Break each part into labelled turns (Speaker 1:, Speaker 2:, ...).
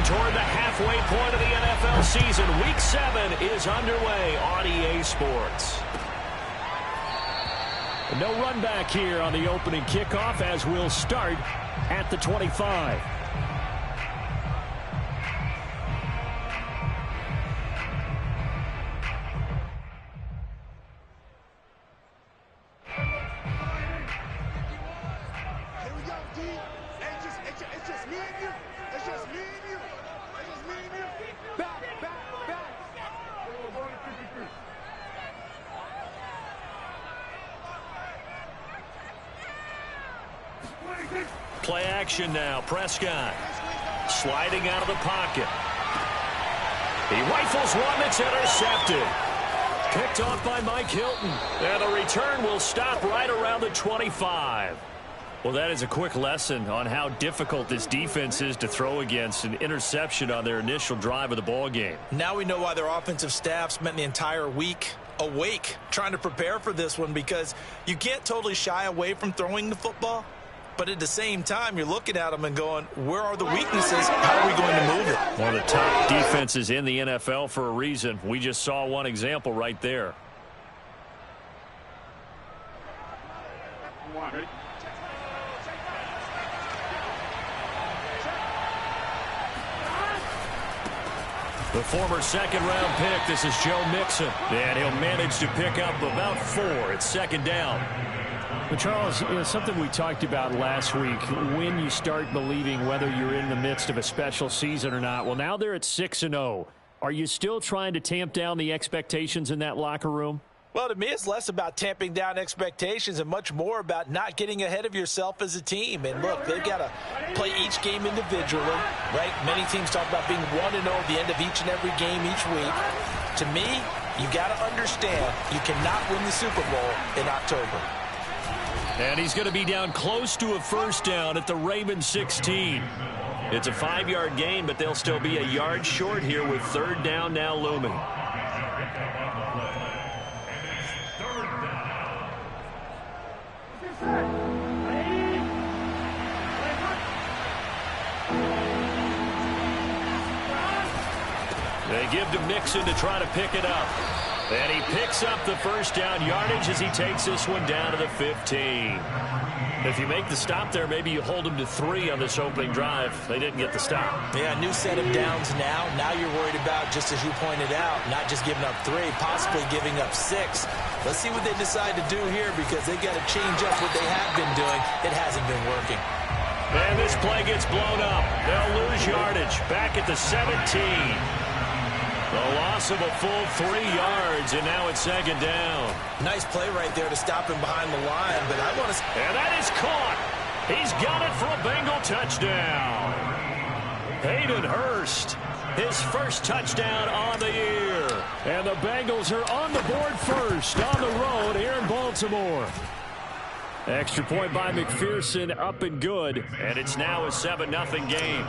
Speaker 1: toward the halfway point of the NFL season. Week 7 is underway on EA Sports. No run back here on the opening kickoff as we'll start at the 25. Play action now. Prescott sliding out of the pocket. He rifles one that's intercepted. Picked off by Mike Hilton. And the return will stop right around the 25. Well, that is a quick lesson on how difficult this defense is to throw against. An interception on their initial drive of the ball game.
Speaker 2: Now we know why their offensive staff spent the entire week awake trying to prepare for this one, because you can't totally shy away from throwing the football. But at the same time, you're looking at them and going, where are the weaknesses? How are we going to move it?
Speaker 1: One of the top defenses in the NFL for a reason. We just saw one example right there. The former second-round pick, this is Joe Mixon. And he'll manage to pick up about 4. It's second down.
Speaker 3: But Charles, something we talked about last week, when you start believing whether you're in the midst of a special season or not. Well, now they're at 6-0. Are you still trying to tamp down the expectations in that locker room?
Speaker 2: Well, to me, it's less about tamping down expectations and much more about not getting ahead of yourself as a team. And look, they've got to play each game individually, right? Many teams talk about being 1-0 at the end of each and every game each week. To me, you got to understand you cannot win the Super Bowl in October.
Speaker 1: And he's going to be down close to a first down at the Ravens 16. It's a 5-yard gain, but they'll still be a yard short here with third down now looming. They give to Mixon to try to pick it up. And he picks up the first down yardage as he takes this one down to the 15. If you make the stop there, maybe you hold them to 3 on this opening drive. They didn't get the stop.
Speaker 2: Yeah, new set of downs now. Now you're worried about, just as you pointed out, not just giving up 3, possibly giving up 6. Let's see what they decide to do here, because they've got to change up what they have been doing. It hasn't been working.
Speaker 1: And this play gets blown up. They'll lose yardage back at the 17. The loss of a full 3 yards, and now it's second down.
Speaker 2: Nice play right there to stop him behind the line, but I want to...
Speaker 1: And that is caught. He's got it for a Bengal touchdown. Hayden Hurst, his first touchdown on the year.
Speaker 3: And the Bengals are on the board first on the road here in Baltimore.
Speaker 1: Extra point by McPherson, up and good. And it's now a 7-0 game.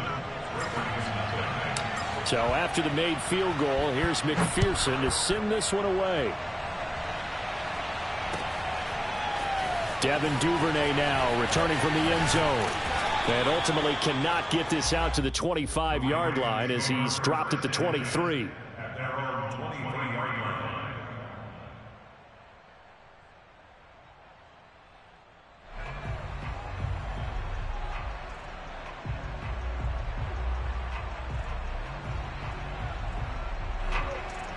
Speaker 3: So after the made field goal, here's McPherson to send this one away. Devin Duvernay now returning from the end zone. And ultimately cannot get this out to the 25-yard line as he's dropped at the 23.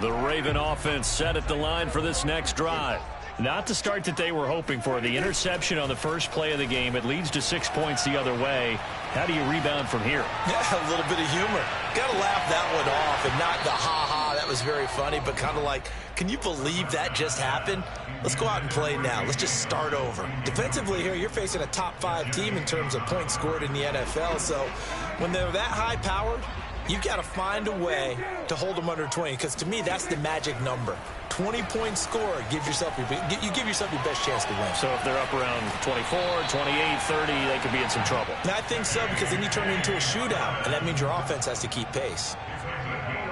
Speaker 1: The Raven offense set at the line for this next drive. Not the start that they were hoping for. The interception on the first play of the game. It leads to 6 points the other way. How do you rebound from here?
Speaker 2: Yeah, a little bit of humor. Got to laugh that one off, and not the ha-ha, that was very funny, but kind of like, can you believe that just happened? Let's go out and play now. Let's just start over. Defensively here, you're facing a top-5 team in terms of points scored in the NFL, so when they're that high-powered, you've got to find a way to hold them under 20, because to me, that's the magic number. 20-point score gives yourself your best chance to win.
Speaker 1: So if they're up around 24, 28, 30, they could be in some trouble.
Speaker 2: And I think so, because then you turn it into a shootout, and that means your offense has to keep pace.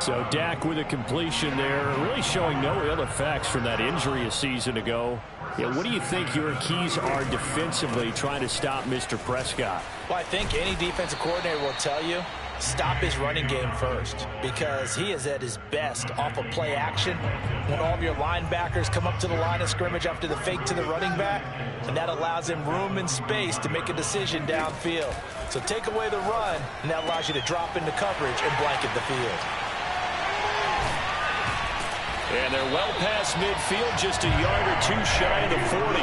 Speaker 3: So Dak with a completion there, really showing no real effects from that injury a season ago. Yeah, what do you think your keys are defensively trying to stop Mr. Prescott?
Speaker 2: Well, I think any defensive coordinator will tell you stop his running game first, because he is at his best off of play action when all of your linebackers come up to the line of scrimmage after the fake to the running back, and that allows him room and space to make a decision downfield. So take away the run, and that allows you to drop into coverage and blanket the field.
Speaker 1: And they're well past midfield, just a yard or two shy of the 40.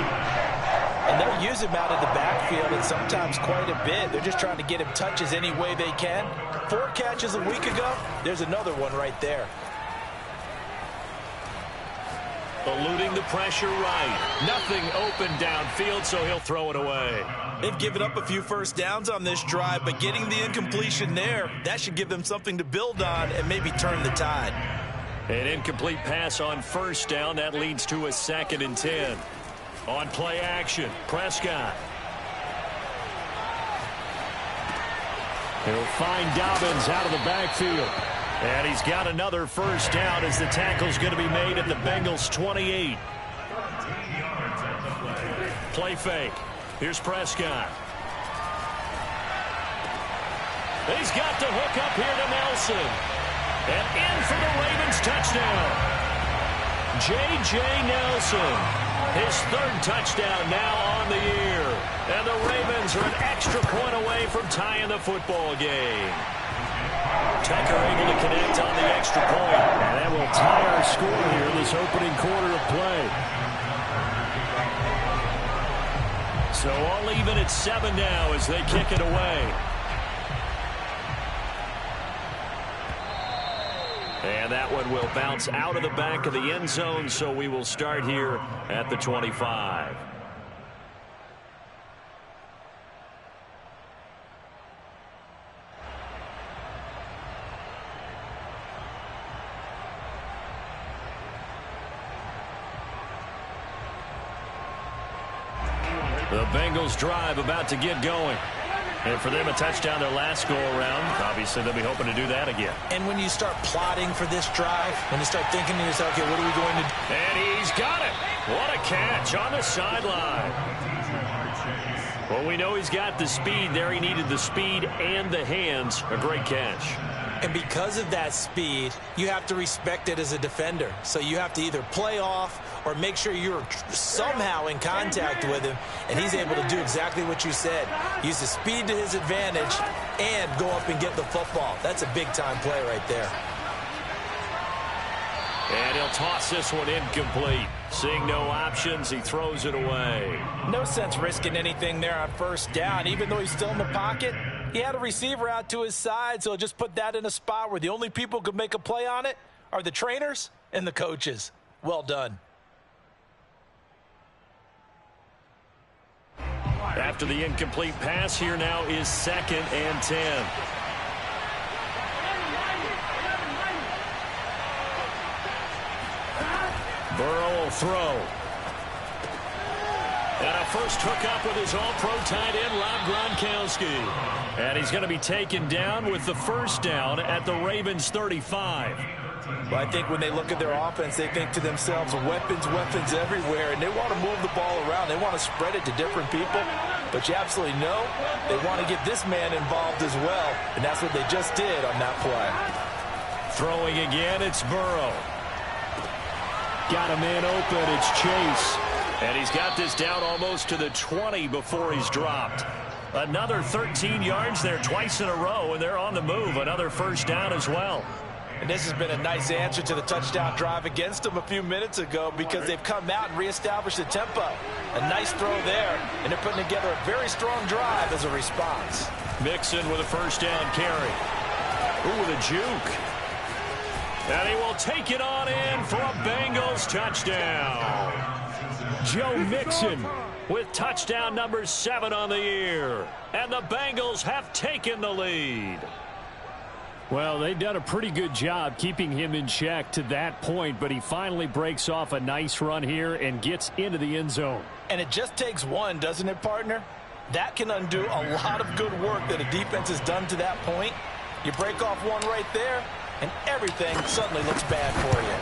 Speaker 2: And they'll use him out of the backfield, and sometimes quite a bit. They're just trying to get him touches any way they can. 4 catches a week ago. There's another one right there.
Speaker 1: Eluding the pressure right. Nothing open downfield, so he'll throw it away.
Speaker 2: They've given up a few first downs on this drive, but getting the incompletion there, that should give them something to build on and maybe turn the tide.
Speaker 1: An incomplete pass on first down. That leads to a 2nd and 10. On play action, Prescott. He'll find Dobbins out of the backfield. And he's got another first down as the tackle's going to be made at the Bengals' 28. Play fake. Here's Prescott. He's got the hook up here to Nelson. And in for the Ravens touchdown. J.J. Nelson. His 3rd touchdown now on the year. And the Ravens are an extra point away from tying the football game. Tucker able to connect on the extra point.
Speaker 3: And that will tie our score here this opening quarter of play.
Speaker 1: So all even at 7 now as they kick it away. And that one will bounce out of the back of the end zone, so we will start here at the 25. The Bengals drive about to get going. And for them, a touchdown their last go-around. Obviously, they'll be hoping to do that again.
Speaker 2: And when you start plotting for this drive, when you start thinking to yourself, okay, what are we going to do?
Speaker 1: And he's got it. What a catch on the sideline. Well, we know he's got the speed there. He needed the speed and the hands. A great catch.
Speaker 2: And because of that speed, you have to respect it as a defender. So you have to either play off or make sure you're somehow in contact with him, and he's able to do exactly what you said. Use the speed to his advantage and go up and get the football. That's a big-time play right there.
Speaker 1: And he'll toss this one incomplete. Seeing no options, he throws it away.
Speaker 2: No sense risking anything there on first down. Even though he's still in the pocket, he had a receiver out to his side, so just put that in a spot where the only people who could make a play on it are the trainers and the coaches. Well done.
Speaker 1: After the incomplete pass, here now is 2nd and 10. Burrow will throw. And a first hookup with his all-pro tight end, Rob Gronkowski. And he's going to be taken down with the first down at the Ravens' 35.
Speaker 2: Well, I think when they look at their offense, they think to themselves, weapons, weapons everywhere, and they want to move the ball around. They want to spread it to different people, but you absolutely know they want to get this man involved as well, and that's what they just did on that play.
Speaker 1: Throwing again, it's Burrow.
Speaker 3: Got a man open, it's Chase.
Speaker 1: And he's got this down almost to the 20 before he's dropped. Another 13 yards there twice in a row, and they're on the move. Another first down as well.
Speaker 2: And this has been a nice answer to the touchdown drive against them a few minutes ago, because they've come out and reestablished the tempo. A nice throw there, and they're putting together a very strong drive as a response.
Speaker 1: Mixon with a first down carry. Ooh, with a juke. And he will take it on in for a Bengals touchdown. Joe Mixon with touchdown number 7 on the year. And the Bengals have taken the lead.
Speaker 3: Well, they've done a pretty good job keeping him in check to that point, but he finally breaks off a nice run here and gets into the end zone.
Speaker 2: And it just takes one, doesn't it, partner? That can undo a lot of good work that a defense has done to that point. You break off one right there, and everything suddenly looks bad for you.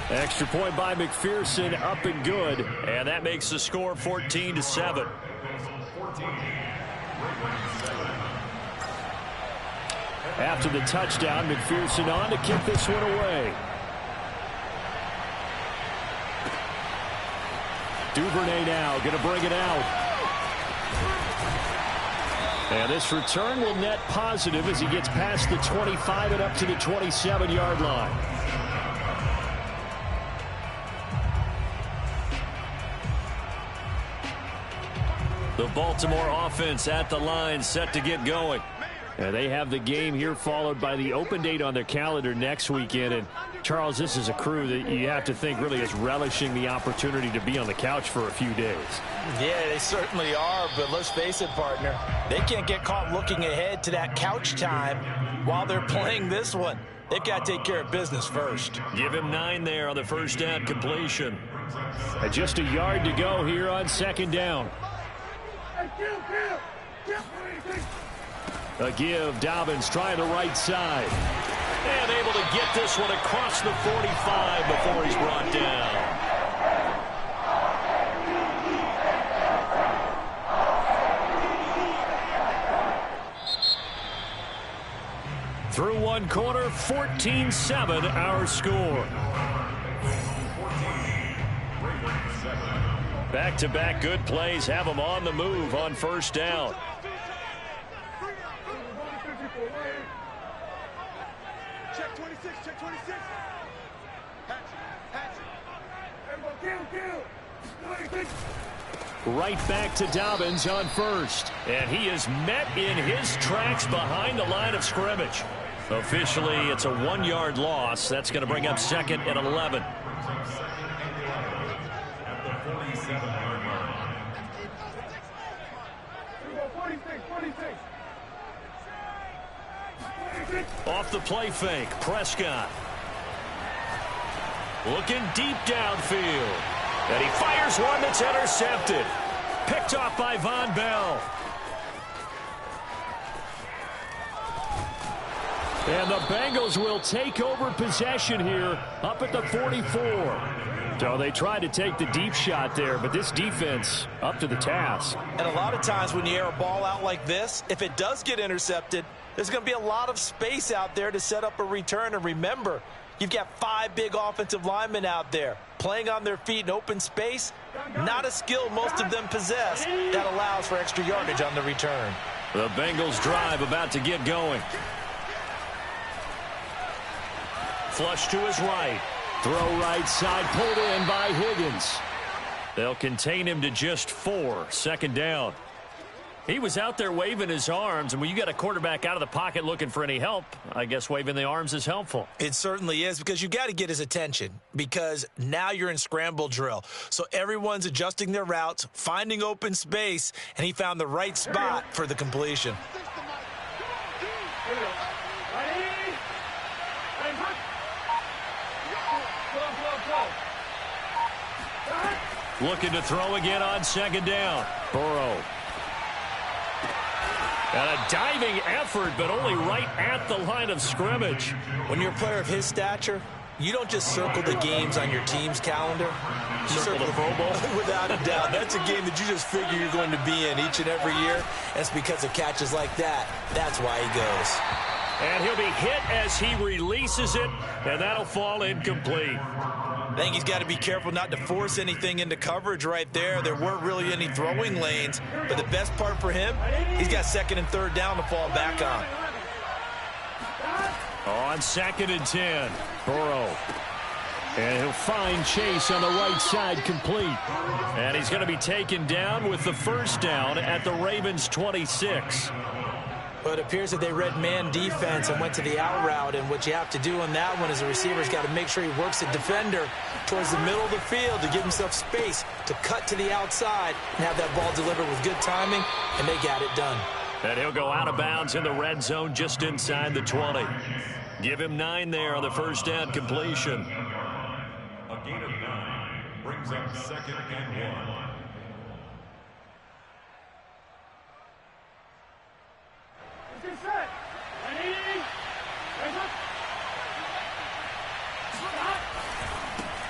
Speaker 3: Extra point by McPherson, up and good.
Speaker 1: And that makes the score 14-7.
Speaker 3: After the touchdown, McPherson on to kick this one away. Duvernay now going to bring it out. And this return will net positive as he gets past the 25 and up to the 27-yard line. The Baltimore offense at the line, set to get going. And they have the game here followed by the open date on their calendar next weekend. And, Charles, this is a crew that you have to think really is relishing the opportunity to be on the couch for a few days.
Speaker 2: Yeah, they certainly are, but let's face it, partner. They can't get caught looking ahead to that couch time while they're playing this one. They've got to take care of business first.
Speaker 1: Give him 9 there on the first down completion.
Speaker 3: And just a yard to go here on second down. A give, Dobbins trying the right side.
Speaker 1: And able to get this one across the 45 before he's brought down. Through one quarter, 14-7 our score. Back-to-back good plays have them on the move on first down.
Speaker 4: Check 26, check 26. Hatch.
Speaker 3: Right back to Dobbins on first.
Speaker 1: And he is met in his tracks behind the line of scrimmage. Officially, it's a 1-yard loss. That's going to bring up second and 11. Off the play fake, Prescott. Looking deep downfield. And he fires one that's intercepted. Picked off by Von Bell.
Speaker 3: And the Bengals will take over possession here up at the 44. So they tried to take the deep shot there, but this defense up to the task.
Speaker 2: And a lot of times when you air a ball out like this, if it does get intercepted, there's going to be a lot of space out there to set up a return. And remember, you've got 5 big offensive linemen out there playing on their feet in open space. Not a skill most of them possess that allows for extra yardage on the return.
Speaker 1: The Bengals drive about to get going. Flush to his right.
Speaker 3: Throw right side, pulled in by Higgins.
Speaker 1: They'll contain him to just 4. Second down. He was out there waving his arms, and when you got a quarterback out of the pocket looking for any help, I guess waving the arms is helpful.
Speaker 2: It certainly is, because you got to get his attention, because now you're in scramble drill. So everyone's adjusting their routes, finding open space, and he found the right spot for the completion.
Speaker 1: Looking to throw again on second down. Burrow. And a diving effort, but only right at the line of scrimmage.
Speaker 2: When you're a player of his stature, you don't just circle the games on your team's calendar. You
Speaker 1: Circle the Pro Bowl?
Speaker 2: Without a doubt. That's a game that you just figure you're going to be in each and every year. And it's because of catches like that. That's why he goes.
Speaker 1: And he'll be hit as he releases it, and that'll fall incomplete.
Speaker 2: I think he's got to be careful not to force anything into coverage right there. There weren't really any throwing lanes. But the best part for him, he's got second and third down to fall back on.
Speaker 1: On second and 10,
Speaker 3: Burrow. And he'll find Chase on the right side, complete.
Speaker 1: and he's going to be taken down with the first down at the Ravens' 26.
Speaker 2: But it appears that they read man defense and went to the out route. And what you have to do on that one is the receiver's got to make sure he works the defender towards the middle of the field to give himself space to cut to the outside and have that ball delivered with good timing, and they got it done.
Speaker 1: And he'll go out of bounds in the red zone just inside the 20. Give him 9 there on the first down completion.
Speaker 4: A gain of 9 brings up second and 1.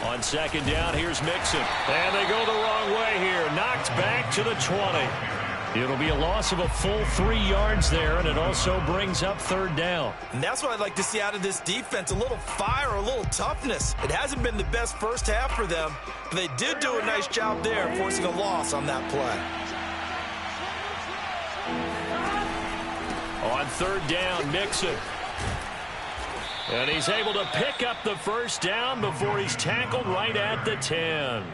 Speaker 1: On second down, here's Mixon. And they go the wrong way here. Knocked back to the 20.
Speaker 3: It'll be a loss of a full 3 yards there, and it also brings up third down.
Speaker 2: And that's what I'd like to see out of this defense, a little fire, a little toughness. It hasn't been the best first half for them, but they did do a nice job there, forcing a loss on that play.
Speaker 3: On third down, Mixon. And he's able to pick up the first down before he's tackled right at the 10.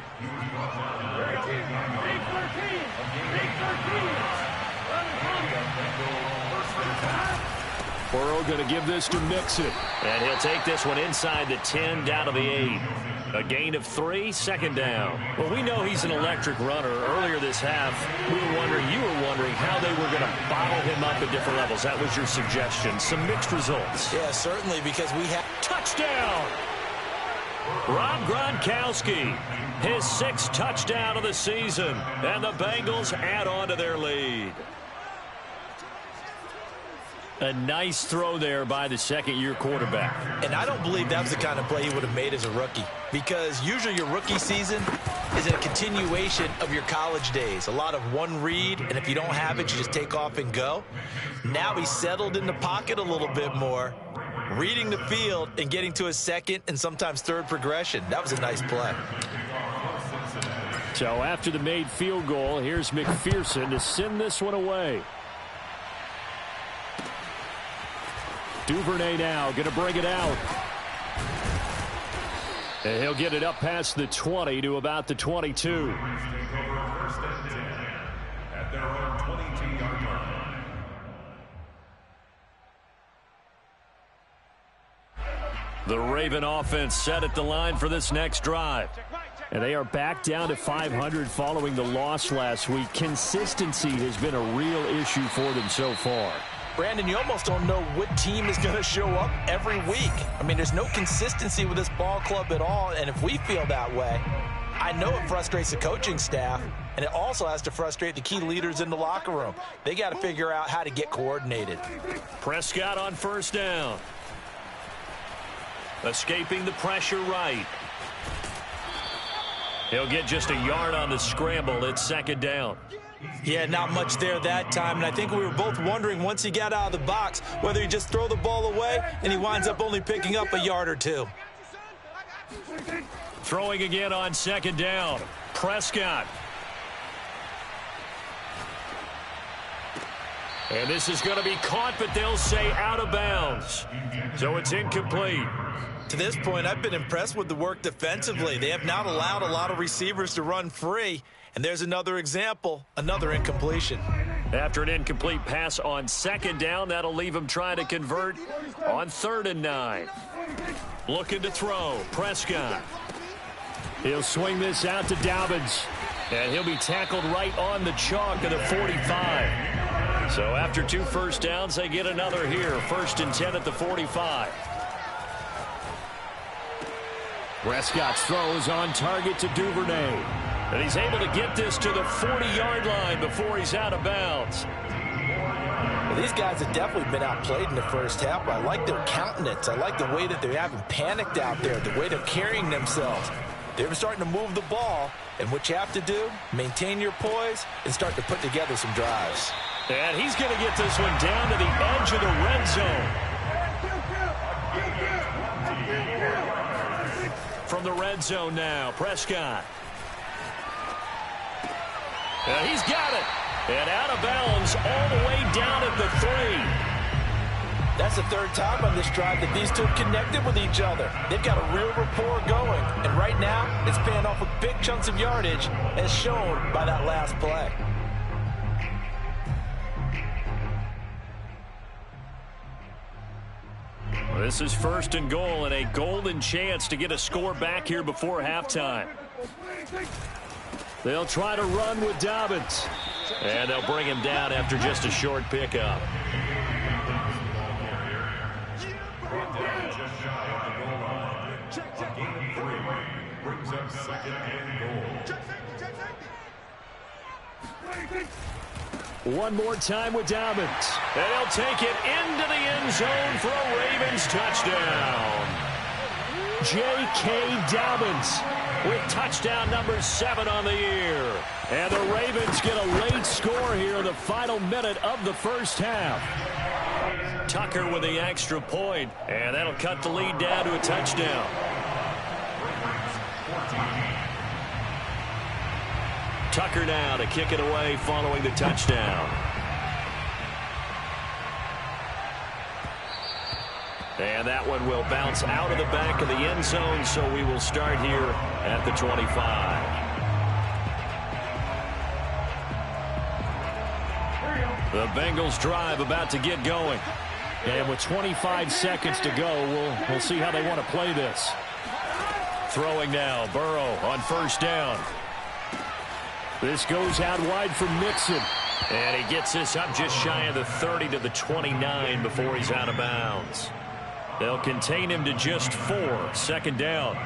Speaker 3: Burrow going to give this to Mixon. And he'll take this one inside the 10 down to the 8. A gain of 3, second down. Well, we know he's an electric runner. Earlier this half, you were wondering how they were going to bottle him up at different levels. That was your suggestion. Some mixed results.
Speaker 2: Yeah, certainly, because we have...
Speaker 3: Touchdown! Rob Gronkowski, his 6th touchdown of the season. And the Bengals add on to their lead. A nice throw there by the second-year quarterback.
Speaker 2: And I don't believe that was the kind of play he would have made as a rookie, because usually your rookie season is a continuation of your college days. A lot of one read, and if you don't have it, you just take off and go. Now he's settled in the pocket a little bit more, reading the field and getting to his second and sometimes third progression. That was a nice play.
Speaker 3: So after the made field goal, here's McPherson to send this one away. Duvernay now going to bring it out. And he'll get it up past the 20 to about the 22.
Speaker 4: At their own 22-yard line.
Speaker 3: The Raven offense set at the line for this next drive. And they are back down to 500 following the loss last week. Consistency has been a real issue for them so far.
Speaker 2: Brandon, you almost don't know what team is going to show up every week. I mean, there's no consistency with this ball club at all, and if we feel that way, I know it frustrates the coaching staff, and it also has to frustrate the key leaders in the locker room. They got to figure out how to get coordinated.
Speaker 3: Prescott on first down. Escaping the pressure right. He'll get just a yard on the scramble. It's second down.
Speaker 2: Yeah, not much there that time, and I think we were both wondering once he got out of the box whether he just throw the ball away and he winds up only picking up a yard or two.
Speaker 3: Throwing again on second down. Prescott. And this is going to be caught, but they'll say out of bounds. So it's incomplete.
Speaker 2: To this point, I've been impressed with the work defensively. They have not allowed a lot of receivers to run free. And there's another example, another incompletion.
Speaker 3: After an incomplete pass on second down, that'll leave him trying to convert on 3rd and 9. Looking to throw, Prescott. He'll swing this out to Dobbins. And he'll be tackled right on the chalk of the 45. So after 2 first downs, they get another here. 1st and 10 at the 45. Prescott's throw is on target to Duvernay. And he's able to get this to the 40-yard line before he's out of bounds.
Speaker 2: Well, these guys have definitely been outplayed in the first half, but I like their countenance. I like the way that they haven't panicked out there, the way they're carrying themselves. They're starting to move the ball, and what you have to do, maintain your poise and start to put together some drives.
Speaker 3: And he's going to get this one down to the edge of the red zone. From the red zone now, Prescott. And he's got it. And out of bounds all the way down at the 3.
Speaker 2: That's the 3rd time on this drive that these two connected with each other. They've got a real rapport going. And right now, it's paying off with big chunks of yardage, as shown by that last play.
Speaker 3: This is 1st and goal, and a golden chance to get a score back here before halftime. They'll try to run with Dobbins. And they'll bring him down after just a short pickup.
Speaker 4: Brought down just shy of the goal line. A gain of 3 brings up 2nd and goal.
Speaker 3: One more time with Dobbins. And he'll take it into the end zone for a Ravens touchdown. J.K. Dobbins with touchdown number 7 on the year. And the Ravens get a late score here in the final minute of the first half. Tucker with the extra point, and that'll cut the lead down to a touchdown. Tucker now to kick it away following the touchdown. And that one will bounce out of the back of the end zone, so we will start here at the 25. The Bengals drive about to get going. And with 25 seconds to go, we'll see how they want to play this. Throwing now, Burrow on first down. This goes out wide for Mixon. And he gets this up just shy of the 30 to the 29 before he's out of bounds. They'll contain him to just 4. Second down.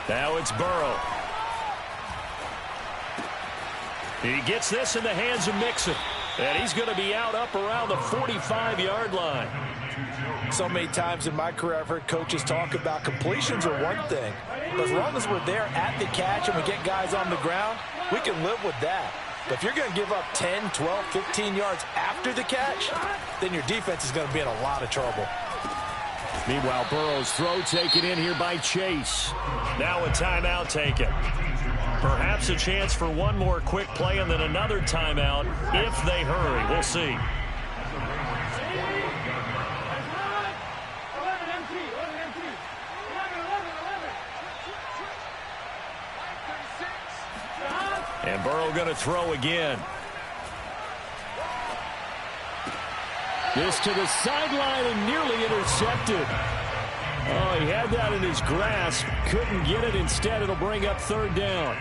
Speaker 3: Now it's Burrow. He gets this in the hands of Mixon. And he's going to be out up around the 45-yard line.
Speaker 2: So many times in my career I've heard coaches talk about completions are one thing. But as long as we're there at the catch and we get guys on the ground, we can live with that. But if you're going to give up 10, 12, 15 yards after the catch, then your defense is going to be in a lot of trouble.
Speaker 3: Meanwhile, Burrow's throw taken in here by Chase. Now a timeout taken. Perhaps a chance for one more quick play and then another timeout if they hurry. We'll see. And Burrow going to throw again. This to the sideline and nearly intercepted. Oh, he had that in his grasp. Couldn't get it. Instead, it'll bring up third down.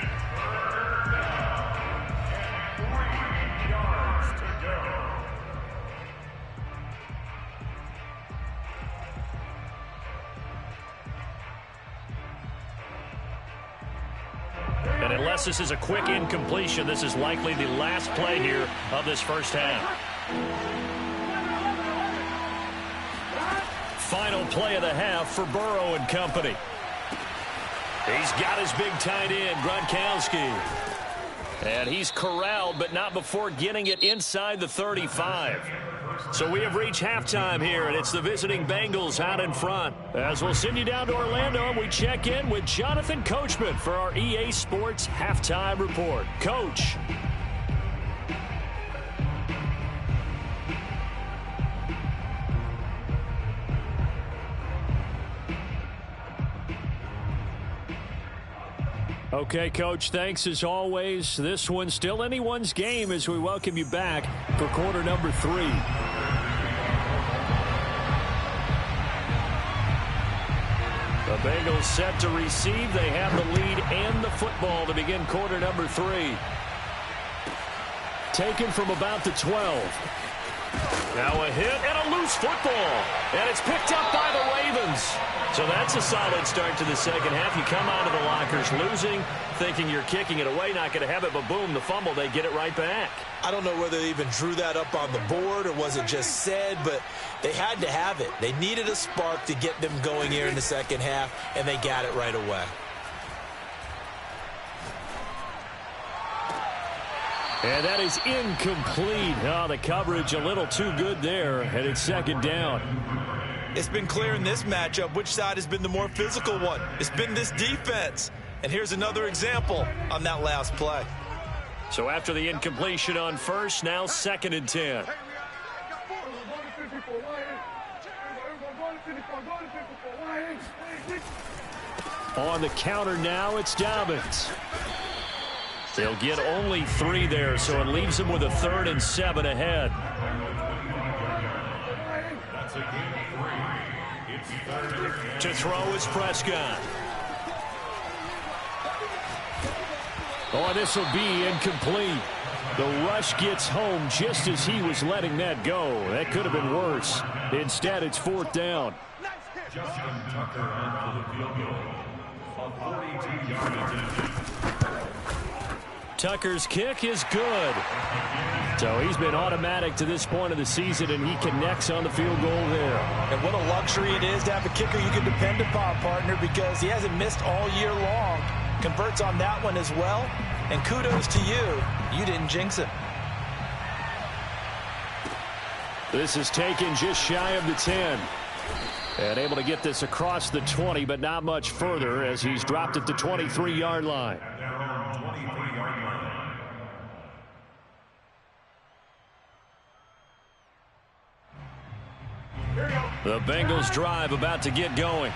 Speaker 3: And unless this is a quick incompletion, this is likely the last play here of this first half. Final play of the half for Burrow and company. He's got his big tight end, Gronkowski. And he's corralled, but not before getting it inside the 35. So we have reached halftime here, and it's the visiting Bengals out in front. As we'll send you down to Orlando, and we check in with Jonathan Coachman for our EA Sports Halftime Report. Coach. Okay, Coach, thanks as always. This one's still anyone's game as we welcome you back for quarter number 3. The Bengals set to receive. They have the lead and the football to begin quarter number 3. Taken from about the 12. Now a hit and a loose football. And it's picked up by the Ravens. So that's a solid start to the second half. You come out of the lockers losing, thinking you're kicking it away, not going to have it, but boom, the fumble, they get it right back.
Speaker 2: I don't know whether they even drew that up on the board or was it just said, but they had to have it. They needed a spark to get them going here in the second half, and they got it right away.
Speaker 3: And that is incomplete. Oh, the coverage a little too good there, and it's second down.
Speaker 2: It's been clear in this matchup which side has been the more physical one. It's been this defense. And here's another example on that last play.
Speaker 3: So after the incompletion on first, now second and 10. On the counter now, it's Dobbins. They'll get only 3 there, so it leaves them with a 3rd and 7 ahead. To throw is Prescott. Oh, this will be incomplete. The rush gets home just as he was letting that go. That could have been worse. Instead, it's 4th down.
Speaker 4: Justin Tucker on for the field goal. A 42-yard attempt.
Speaker 3: Tucker's kick is good. So he's been automatic to this point of the season, and he connects on the field goal there.
Speaker 2: And what a luxury it is to have a kicker you can depend upon, partner, because he hasn't missed all year long. Converts on that one as well. And kudos to you. You didn't jinx him.
Speaker 3: This is taken just shy of the 10. And able to get this across the 20, but not much further as he's dropped at the 23-yard line. The Bengals drive about to get going.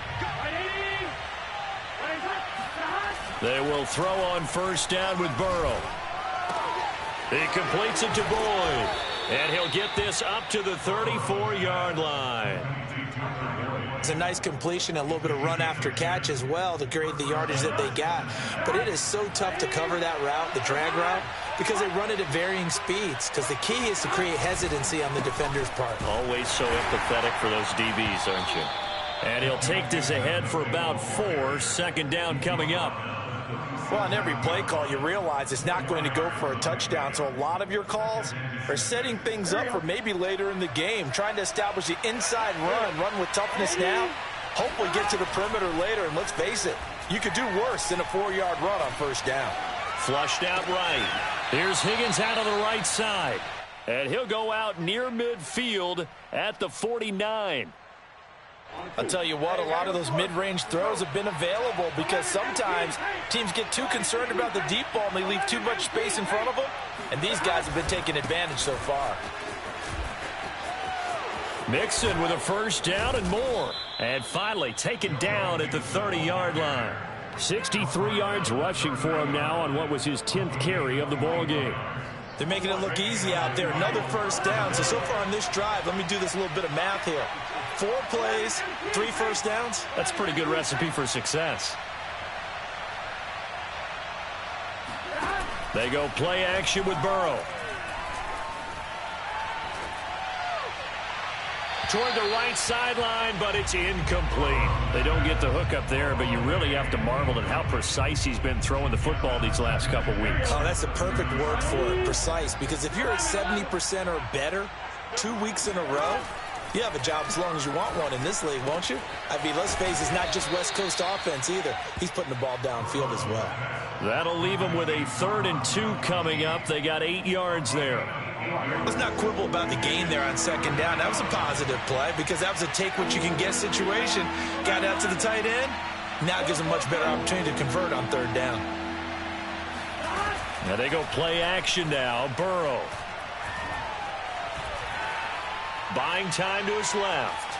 Speaker 3: They will throw on first down with Burrow. He completes it to Boyd. And he'll get this up to the 34-yard line.
Speaker 2: It's a nice completion, a little bit of run after catch as well to create the yardage that they got. But it is so tough to cover that route, the drag route, because they run it at varying speeds. Because the key is to create hesitancy on the defender's part.
Speaker 3: Always so empathetic for those DBs, aren't you? And he'll take this ahead for about 4. Second down coming up.
Speaker 2: Well, on every play call, you realize it's not going to go for a touchdown. So a lot of your calls are setting things up for maybe later in the game, trying to establish the inside run with toughness now. Hopefully get to the perimeter later. And let's face it, you could do worse than a 4-yard run on first down.
Speaker 3: Flushed out right. Here's Higgins out on the right side. And he'll go out near midfield at the 49.
Speaker 2: I'll tell you what, a lot of those mid-range throws have been available because sometimes teams get too concerned about the deep ball and they leave too much space in front of them. And these guys have been taking advantage so far.
Speaker 3: Mixon with a first down and more. And finally taken down at the 30-yard line. 63 yards rushing for him now on what was his 10th carry of the ball game.
Speaker 2: They're making it look easy out there. Another first down. So far on this drive, let me do this little bit of math here. 4 plays, 3 first downs.
Speaker 3: That's a pretty good recipe for success. They go play action with Burrow. Toward the right sideline, but it's incomplete. They don't get the hook up there, but you really have to marvel at how precise he's been throwing the football these last couple weeks.
Speaker 2: Oh, that's the perfect word for it, precise, because if you're at 70% or better 2 weeks in a row, you have a job as long as you want one in this league, won't you? I mean, let's face it, it's not just West Coast offense either. He's putting the ball downfield as well.
Speaker 3: That'll leave them with a 3rd and 2 coming up. They got 8 yards there.
Speaker 2: Let's not quibble about the gain there on second down. That was a positive play because that was a take-what-you-can-get situation. Got out to the tight end. Now gives them much better opportunity to convert on 3rd down.
Speaker 3: Now they go play action now. Burrow. Buying time to his left.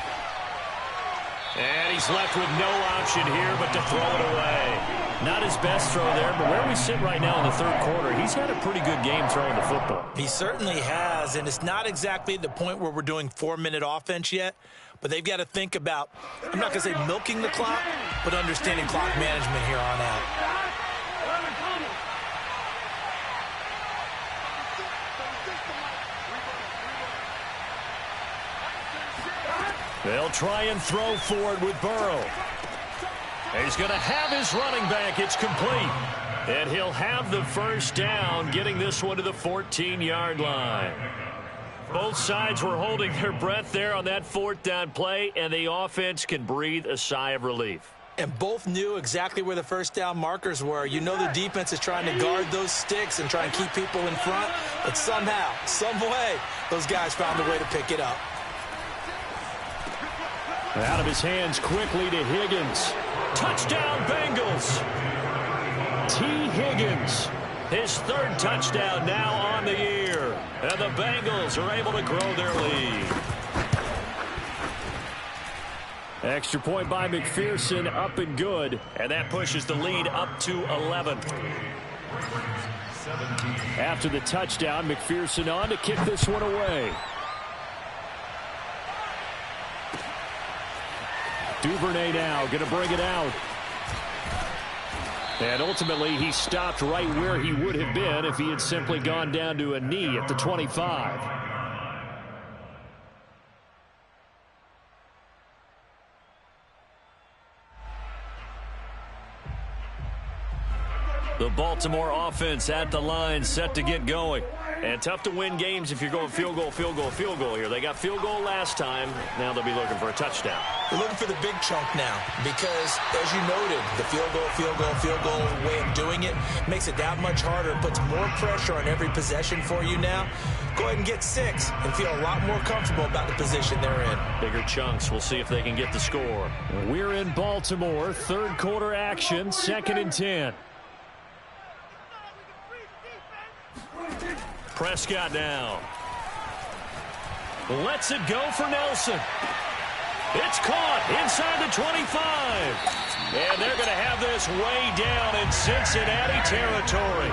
Speaker 3: And he's left with no option here but to throw it away. Not his best throw there, but where we sit right now in the 3rd quarter, he's had a pretty good game throwing the football.
Speaker 2: He certainly has, and it's not exactly the point where we're doing 4-minute offense yet, but they've got to think about, I'm not going to say milking the clock, but understanding clock management here on out.
Speaker 3: They'll try and throw forward with Burrow. He's going to have his running back. It's complete. And he'll have the first down, getting this one to the 14-yard line. Both sides were holding their breath there on that 4th down play, and the offense can breathe a sigh of relief.
Speaker 2: And both knew exactly where the first down markers were. You know the defense is trying to guard those sticks and try and keep people in front, but somehow, some way, those guys found a way to pick it up.
Speaker 3: Out of his hands quickly to Higgins. Touchdown, Bengals. T. Higgins, his 3rd touchdown now on the year. And the Bengals are able to grow their lead. Extra point by McPherson, up and good. And that pushes the lead up to 11. After the touchdown, McPherson on to kick this one away. Duvernay now going to bring it out. And ultimately, he stopped right where he would have been if he had simply gone down to a knee at the 25.
Speaker 1: The Baltimore offense at the line, set to get going. And tough to win games if you're going field goal, field goal, field goal here. They got field goal last time. Now they'll be looking for a touchdown.
Speaker 2: They're looking for the big chunk now because, as you noted, the field goal, field goal, field goal way of doing it makes it that much harder. It puts more pressure on every possession for you now. Go ahead and get 6 and feel a lot more comfortable about the position they're in.
Speaker 1: Bigger chunks. We'll see if they can get the score.
Speaker 3: We're in Baltimore. Third quarter action. 2nd and 10.
Speaker 1: Prescott now. Lets it go for Nelson. It's caught inside the 25. And they're going to have this way down in Cincinnati territory.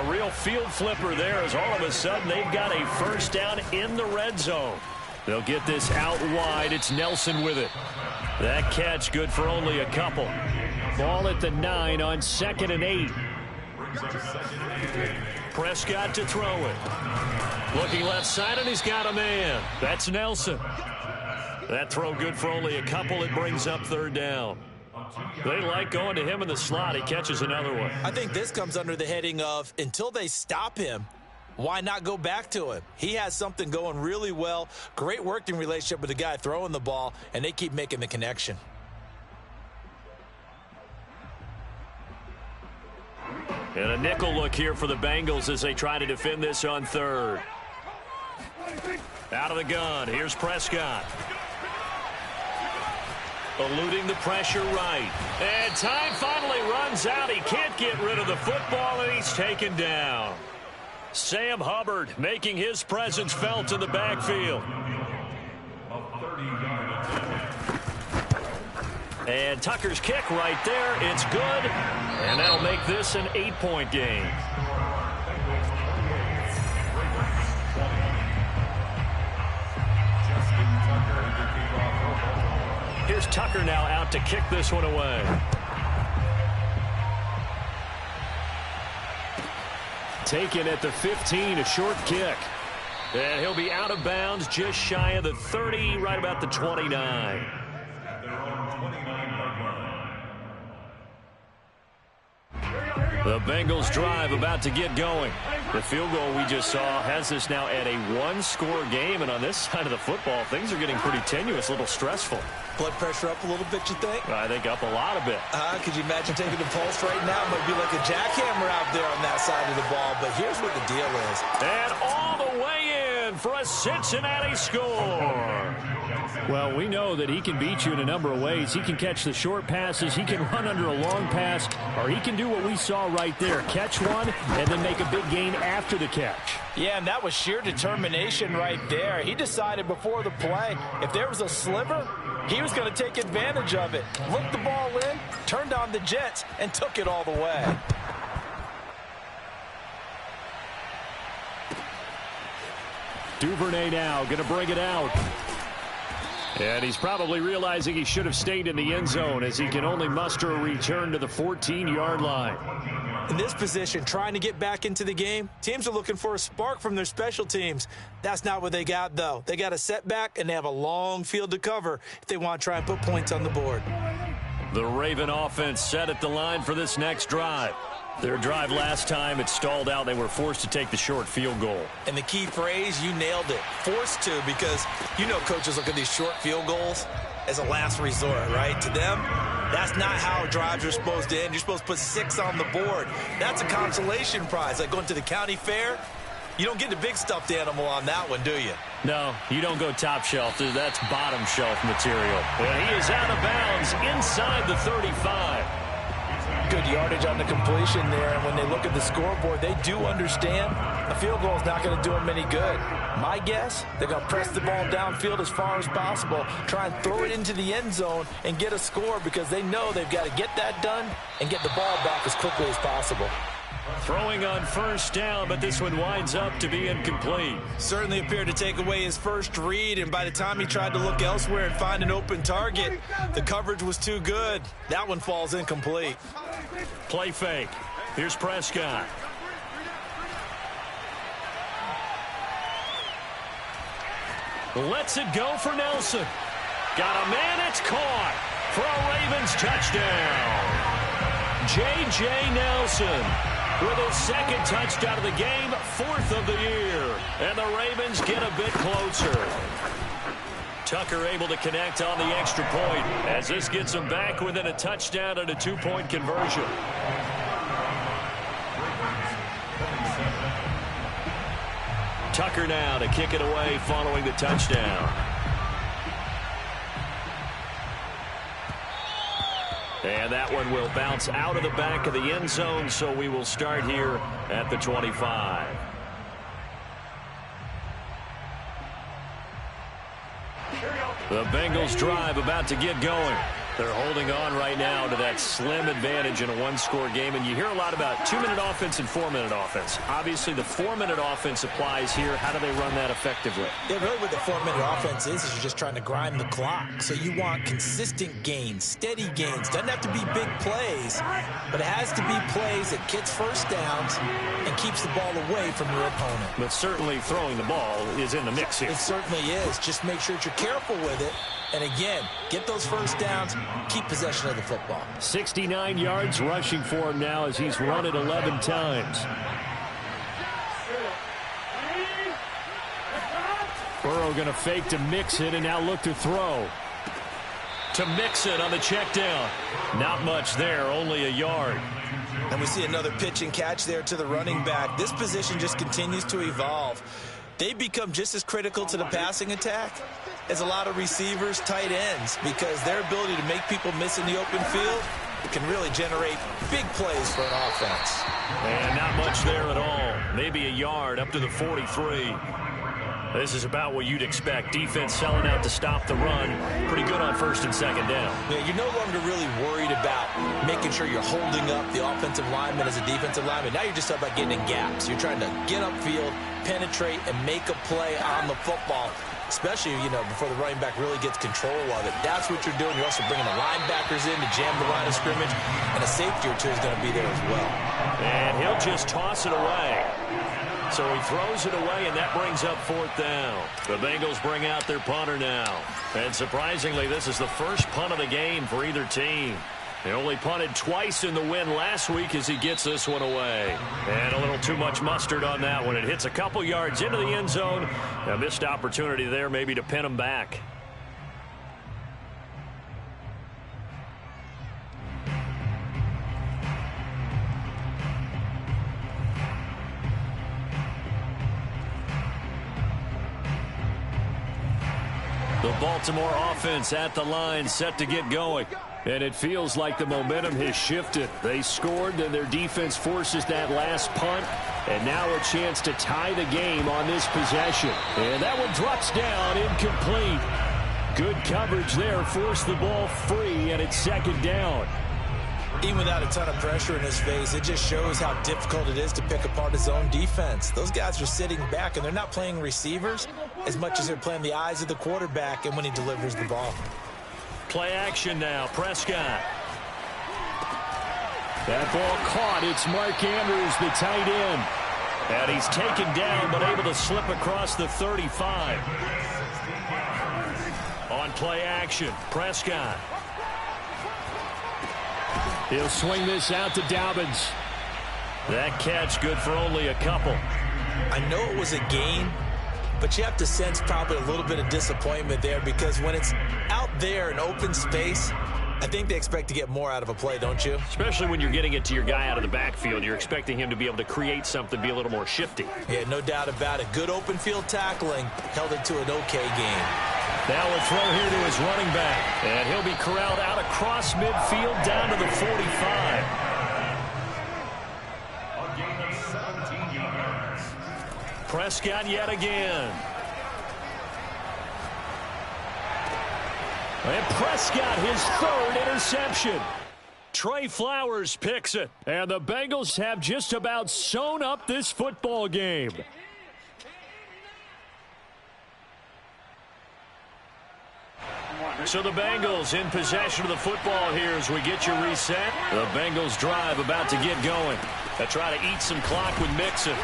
Speaker 1: A real field flipper there as all of a sudden they've got a first down in the red zone. They'll get this out wide. It's Nelson with it. That catch good for only a couple.
Speaker 3: Ball at the 9 on 2nd and 8.
Speaker 1: Prescott to throw it. Looking left side, and he's got a man. That's Nelson. That throw good for only a couple. It brings up 3rd down. They like going to him in the slot. He catches another one.
Speaker 2: I think this comes under the heading of until they stop him, why not go back to him? He has something going really well. Great working relationship with the guy throwing the ball, and they keep making the connection.
Speaker 1: And a nickel look here for the Bengals as they try to defend this on 3rd. Out of the gun. Here's Prescott. Eluding the pressure right. And time finally runs out. He can't get rid of the football, and he's taken down. Sam Hubbard making his presence felt in the backfield. And Tucker's kick right there. It's good. And that'll make this an 8-point game. Here's Tucker now out to kick this one away.
Speaker 3: Taken at the 15, a short kick.
Speaker 1: And he'll be out of bounds just shy of the 30, right about the 29. The Bengals drive about to get going. The field goal we just saw has this now at a 1-score game, and on this side of the football, things are getting pretty tenuous, a little stressful.
Speaker 2: Blood pressure up a little bit, you think?
Speaker 1: I think up a lot of it.
Speaker 2: Could you imagine taking the pulse right now? It might be like a jackhammer out there on that side of the ball, but here's what the deal is.
Speaker 1: And all the way in for a Cincinnati score.
Speaker 3: Well, we know that he can beat you in a number of ways. He can catch the short passes, he can run under a long pass, or he can do what we saw right there, catch one and then make a big gain after the catch.
Speaker 2: Yeah, and that was sheer determination right there. He decided before the play, if there was a sliver, he was going to take advantage of it. Looked the ball in, turned on the jets, and took it all the way.
Speaker 3: Duvernay now going to bring it out. And he's probably realizing he should have stayed in the end zone as he can only muster a return to the 14-yard line.
Speaker 2: In this position, trying to get back into the game, teams are looking for a spark from their special teams. That's not what they got, though. They got a setback, and they have a long field to cover if they want to try and put points on the board.
Speaker 1: The Raven offense set at the line for this next drive. Their drive last time, it stalled out. They were forced to take the short field goal.
Speaker 2: And the key phrase, you nailed it. Forced to, because you know coaches look at these short field goals as a last resort, right? To them, that's not how drives are supposed to end. You're supposed to put 6 on the board. That's a consolation prize. Like going to the county fair, you don't get the big stuffed animal on that one, do you?
Speaker 1: No, you don't go top shelf. That's bottom shelf material. And he is out of bounds inside the 35.
Speaker 2: Good yardage on the completion there, and when they look at the scoreboard, they do understand a field goal is not going to do them any good. My guess, they're going to press the ball downfield as far as possible, try and throw it into the end zone and get a score because they know they've got to get that done and get the ball back as quickly as possible.
Speaker 1: Throwing on first down, but this one winds up to be incomplete.
Speaker 2: Certainly appeared to take away his first read, and by the time he tried to look elsewhere and find an open target, the coverage was too good. That one falls incomplete.
Speaker 1: Play fake. Here's Prescott. Lets it go for Nelson. Got a man, it's caught for a Ravens touchdown. J.J. Nelson with his second touchdown of the game, 4th of the year. And the Ravens get a bit closer. Tucker able to connect on the extra point as this gets him back within a touchdown and a 2-point conversion. Tucker now to kick it away following the touchdown. And that one will bounce out of the back of the end zone, so we will start here at the 25. The Bengals drive about to get going. They're holding on right now to that slim advantage in a one-score game. And you hear a lot about 2-minute offense and 4-minute offense. Obviously, the 4-minute offense applies here. How do they run that effectively?
Speaker 2: Yeah, really what the 4-minute offense is you're just trying to grind the clock. So you want consistent gains, steady gains. Doesn't have to be big plays, but it has to be plays that gets first downs and keeps the ball away from your opponent.
Speaker 3: But certainly throwing the ball is in the mix here.
Speaker 2: It certainly is. Just make sure that you're careful with it. And again, get those first downs, keep possession of the football.
Speaker 3: 69 yards rushing for him now as he's run it 11 times. Burrow going to fake to Mixon and now look to throw. To Mixon on the check down. Not much there, only a yard.
Speaker 2: And we see another pitch and catch there to the running back. This position just continues to evolve. They become just as critical to the passing attack as a lot of receivers, tight ends, because their ability to make people miss in the open field can really generate big plays for an offense.
Speaker 1: And not much there at all. Maybe a yard up to the 43. This is about what you'd expect. Defense selling out to stop the run. Pretty good on 1st and 2nd down.
Speaker 2: Yeah, you're no longer really worried about making sure you're holding up the offensive lineman as a defensive lineman. Now you're just talking about getting in gaps. You're trying to get upfield, penetrate, and make a play on the football, especially, before the running back really gets control of it. That's what you're doing. You're also bringing the linebackers in to jam the line of scrimmage, and a safety or two is going to be there as well.
Speaker 1: And he'll just toss it away. So he throws it away, and that brings up 4th down. The Bengals bring out their punter now. And surprisingly, this is the first punt of the game for either team. They only punted twice in the win last week as he gets this one away. And a little too much mustard on that one. It hits a couple yards into the end zone. A missed opportunity there maybe to pin him back. The Baltimore offense at the line, set to get going. And it feels like the momentum has shifted. They scored, then their defense forces that last punt. And now a chance to tie the game on this possession. And that one drops down, incomplete. Good coverage there, forced the ball free, and it's 2nd down.
Speaker 2: Even without a ton of pressure in his face, it just shows how difficult it is to pick apart his own defense. Those guys are sitting back, and they're not playing receivers as much as they're playing the eyes of the quarterback and when he delivers the ball.
Speaker 1: Play action now, Prescott.
Speaker 3: That ball caught. It's Mark Andrews, the tight end. And he's taken down, but able to slip across the 35. On play action, Prescott. He'll swing this out to Dobbins. That catch good for only a couple.
Speaker 2: I know it was a gain, but you have to sense probably a little bit of disappointment there, because when it's out there in open space, I think they expect to get more out of a play, don't you?
Speaker 1: Especially when you're getting it to your guy out of the backfield. You're expecting him to be able to create something, be a little more shifty.
Speaker 2: Yeah, no doubt about it. Good open field tackling held it to an okay game.
Speaker 1: Now a throw here to his running back. And he'll be corralled out across midfield down to the 45.
Speaker 4: A gain of 17 yards.
Speaker 1: Prescott yet again. And Prescott, his 3rd interception. Trey Flowers picks it. And the Bengals have just about sewn up this football game. So the Bengals in possession of the football here as we get you reset. The Bengals drive about to get going. They try to eat some clock with Mixon.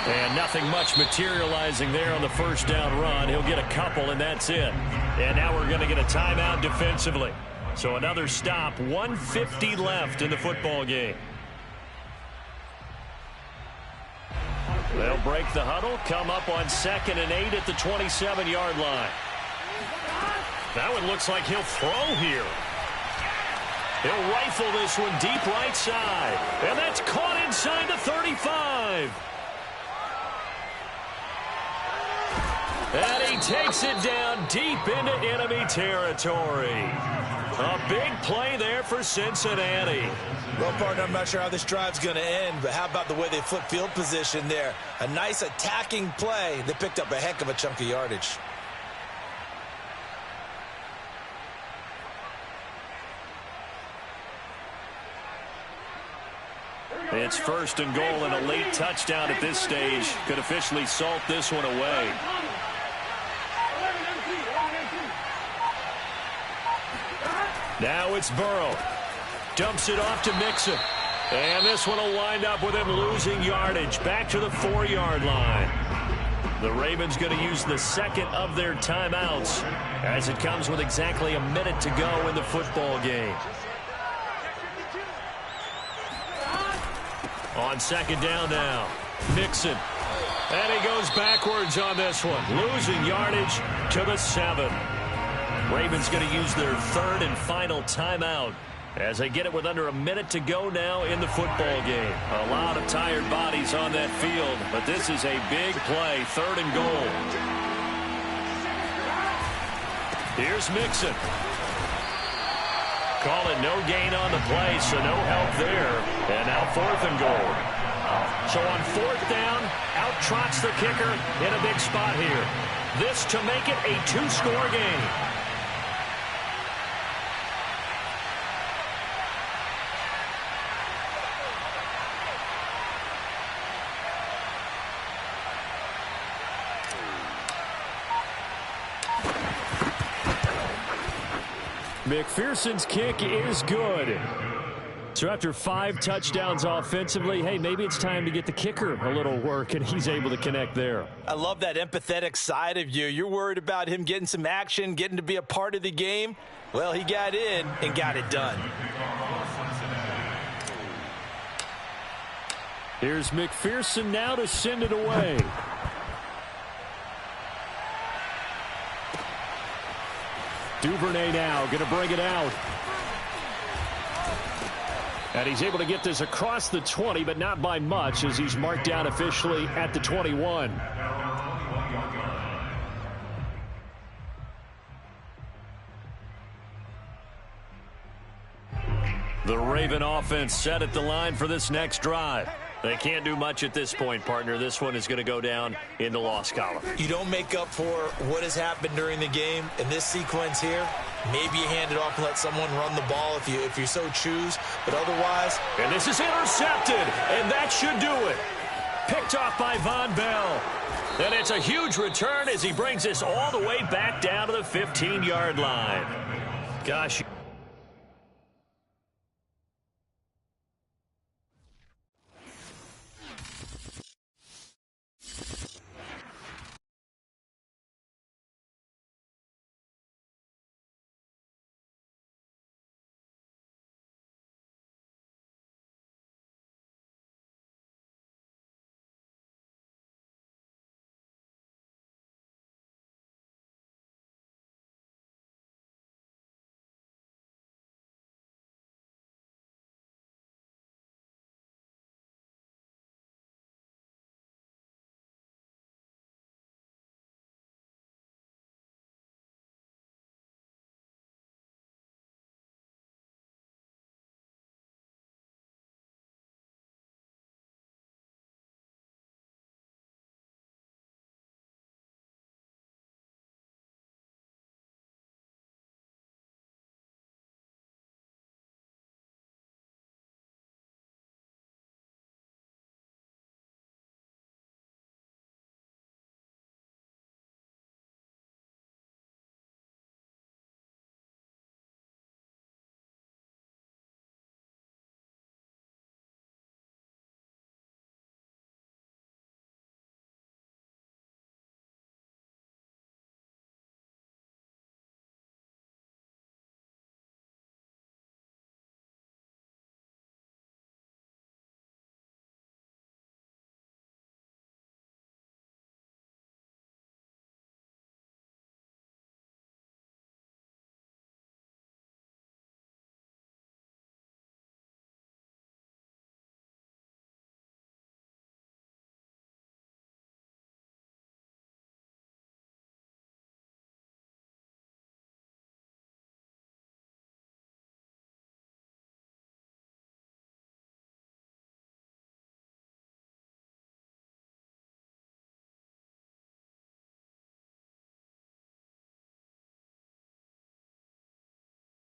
Speaker 1: And nothing much materializing there on the 1st down run. He'll get a couple, and that's it. And now we're going to get a timeout defensively. So another stop, 1:50 left in the football game. They'll break the huddle, come up on 2nd and 8 at the 27-yard line. That one looks like he'll throw here. He'll rifle this one deep right side. And that's caught inside the 35. And he takes it down deep into enemy territory. A big play there for Cincinnati.
Speaker 2: Well, partner, I'm not sure how this drive's going to end, but how about the way they flip field position there? A nice attacking play that picked up a heck of a chunk of yardage.
Speaker 1: It's 1st and goal, and a late touchdown at this stage could officially salt this one away. Now it's Burrow. Dumps it off to Mixon. And this one will wind up with him losing yardage back to the 4-yard line. The Ravens going to use the 2nd of their timeouts as it comes with exactly a minute to go in the football game. On 2nd down now, Mixon. And he goes backwards on this one, losing yardage to the 7. Ravens going to use their 3rd and final timeout as they get it with under a minute to go now in the football game. A lot of tired bodies on that field, but this is a big play, 3rd and goal. Here's Mixon. Call it no gain on the play, so no help there. And now 4th and goal. So on 4th down, out trots the kicker in a big spot here. This to make it a 2-score game. McPherson's kick is good. So after 5 touchdowns offensively, hey, maybe it's time to get the kicker a little work, and he's able to connect there.
Speaker 2: I love that empathetic side of you. You're worried about him getting some action, getting to be a part of the game. Well, he got in and got it done.
Speaker 3: Here's McPherson now to send it away. Duvernay now going to bring it out. And he's able to get this across the 20, but not by much as he's marked down officially at the 21. The Raven offense set at the line for this next drive. They can't do much at this point, partner. This one is going to go down in the loss column.
Speaker 2: You don't make up for what has happened during the game in this sequence here. Maybe you hand it off and let someone run the ball if you so choose. But otherwise...
Speaker 1: And this is intercepted, and that should do it. Picked off by Von Bell. And it's a huge return as he brings this all the way back down to the 15-yard line. Gosh,